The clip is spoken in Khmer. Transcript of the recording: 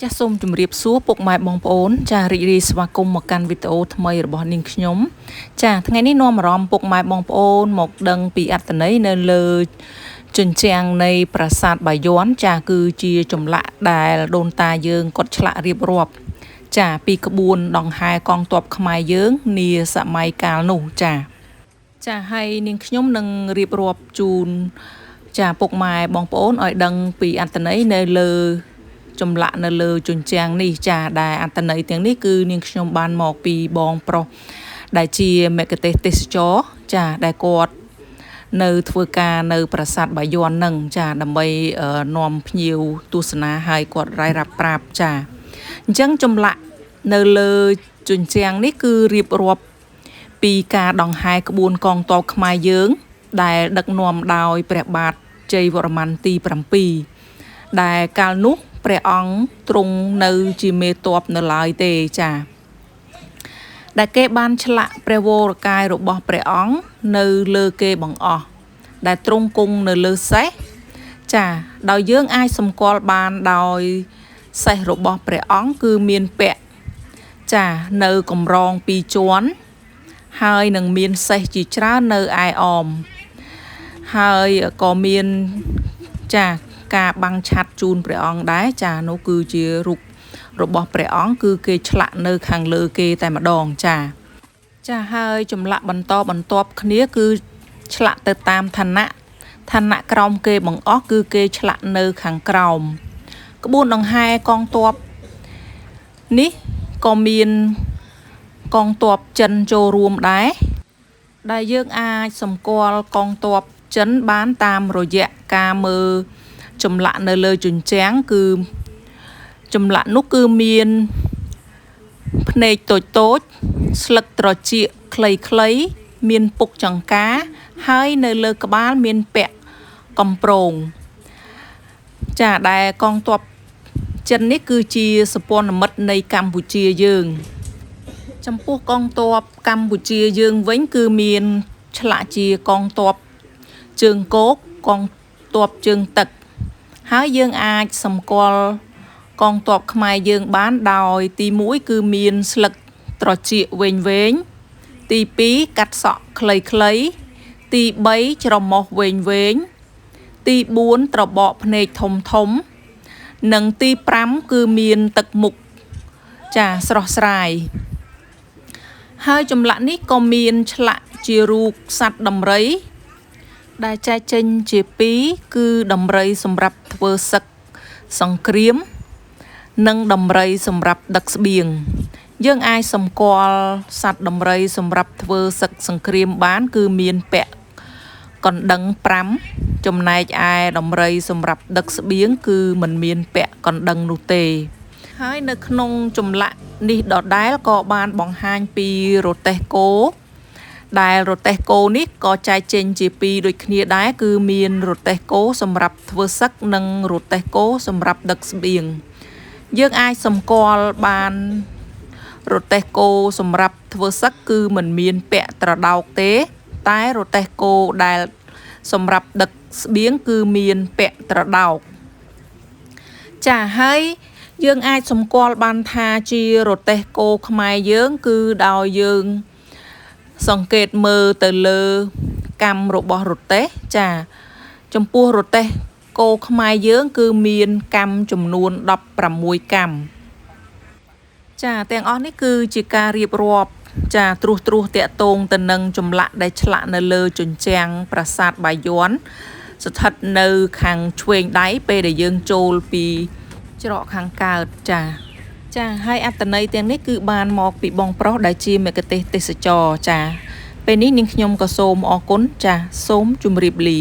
ចាសសូមជម្រាបសួរពុកម៉ែបងប្អូនចារីករាយស្វាគមន៍មកកាន់វីដេអូថ្មីរបស់នាងខ្ញុំចាថ្ងៃនេះនាំអារម្មណ៍ពុកម៉ែបងប្អូនមកដឹងពីអត្ថន័យនៅលើជញ្ជាំងនៃប្រាសាទបាយ័នចាគឺជាចម្លាក់ដែលដូនតាយើងគាត់ឆ្លាក់រៀបរាប់ចាពីក្បួនដង្ហែកងទ័ពខ្មែរយើងនាសម័យកាលនោះចាហើយនាងខ្ញុំនឹងរៀបរាប់ជូនចាពុកម៉ែបងប្អូនឲ្យដឹងពីអត្ថន័យនៅលើចម្លាក់នៅលើជញ្ជាំងនេះចាដែលអត្ថន័យទាំងនេះគឺនាងខ្ញុំបានមកពីបងប្រុសដែលជាមគ្គុទ្ទេសក៍ទេសចរចាដែលគាត់នៅធ្វើការនៅប្រាសាទបាយ័ននឹងចាដើម្បីនាំភ្ញៀវទស្សនាឲ្យគាត់រាយរាប់ប្រាប់ចាអញ្ចឹងចម្លាក់នៅលើជញ្ជាំងនេះគឺរៀបរាប់ពីការដង្ហែក្បួនកងទ័ពខ្មែរយើងដែលដឹកនាំដោយព្រះបាទជ័យវរ្ម័នទី7ដែលកាលនោះព្រះអង្គទ្រង់នៅជាមេទ័ពនៅឡើយទេចាដែលគេបានឆ្លាក់ព្រះវរកាយរបស់ព្រះអង្គនៅលើគេបង្អស់ដែលទ្រង់គង់នៅលើសេះចាដោយយើងអាចសម្គាល់បានដោយសេះរបស់ព្រះអង្គគឺមានពាក់ចានៅកម្រង2ជាន់ហើយនឹងមានសេះជាច្រើននៅឯអមហើយក៏មានចាការបាំងឆ័ត្រជូនព្រះអង្គដែរចានោះគឺជារូបរបស់ព្រះអង្គគឺគេឆ្លាក់នៅខាងលើគេតែម្ដងចាហើយចម្លាក់បន្តបន្ទាប់គ្នាគឺឆ្លាក់ទៅតាមឋានៈក្រោមគេបង្អស់គឺគេឆ្លាក់នៅខាងក្រោមក្បួនដង្ហែកងទ័ពនេះក៏មានកងទ័ពចិនចូលរួមដែរដែលយើងអាចសម្គាល់កងទ័ពចិនបានតាមរយៈការមើលចម្លាក់នៅលើជញ្ជាំងគឺចម្លាក់នោះគឺមានភ្នែកតូចស្លឹកត្រចៀកខ្លីមានពុកចង្កាហើយនៅលើក្បាលមានពាក់កំប្រងចាដែលកងទ័ពចិននេះគឺជាសព្វនមិត្តនៃកម្ពុជាយើងចំពោះកងទ័ពកម្ពុជាយើងវិញគឺមានឆ្លាក់ជាកងទ័ពជើងគោកកងទ័ពជើងទឹកហើយយើងអាចសម្គាល់កងទ័ពខ្មែរយើងបានដោយទី1គឺមានស្លឹកត្រចៀកវែងទី2កាត់សក់ខ្លីទី3ច្រមុះវែងទី4ត្របកភ្នែកធំនិងទី5គឺមានទឹកមុខចាស្រស់ស្រាយហើយចម្លាក់នេះក៏មានឆ្លាក់ជារូបសត្វដំរីដែលចែកចេញជា2គឺដំរីសម្រាប់ធ្វើសឹកសង្គ្រាមនិងដំរីសម្រាប់ដឹកស្បៀងយើងអាចសម្គាល់សត្វដំរីសម្រាប់ធ្វើសឹកសង្គ្រាមបានគឺមានពាក់កណ្ដឹង5ចំណែកឯដំរីសម្រាប់ដឹកស្បៀងគឺមិនមានពាក់កណ្ដឹងនោះទេហើយនៅក្នុងចម្លាក់នេះដដែលក៏បានបង្ហាញពីរទេះគោដែលរទេះគោនេះក៏ចែកចេញជា2ដូចគ្នាដែរគឺមានរទេះគោសម្រាប់ធ្វើសឹកនិងរទេះគោសម្រាប់ដឹកស្បៀងយើងអាចសម្គាល់បានរទេះគោសម្រាប់ធ្វើសឹកគឺមិនមានពាក់ត្រដោកទេតែរទេះគោដែលសម្រាប់ដឹកស្បៀងគឺមានពាក់ត្រដោកចាហើយយើងអាចសម្គាល់បានថាជារទេះគោខ្មែរយើងគឺដោយយើងសង្កេតមើលទៅលើកាំរបស់រទេះចាចំពោះរទេះគោខ្មែរយើងគឺមានកាំចំនួន16កាំចាទាំងអស់នេះគឺជាការរៀបរាប់ចាត្រួសតាក់ទងទៅនឹងចម្លាក់ដែលឆ្លាក់នៅលើជញ្ជាំងប្រាសាទបាយ័នស្ថិតនៅខាងឆ្វេងដៃពេលដែលយើងចូលពីច្រកខាងកើតចាហើយអត្ថន័យទាំងនេះគឺបានមកពីបងប្រុសដែលជាមគ្គុទ្ទេសក៍ទេសចរចាពេលនេះនាងខ្ញុំក៏សូមអរគុណចាសូមជម្រាបលា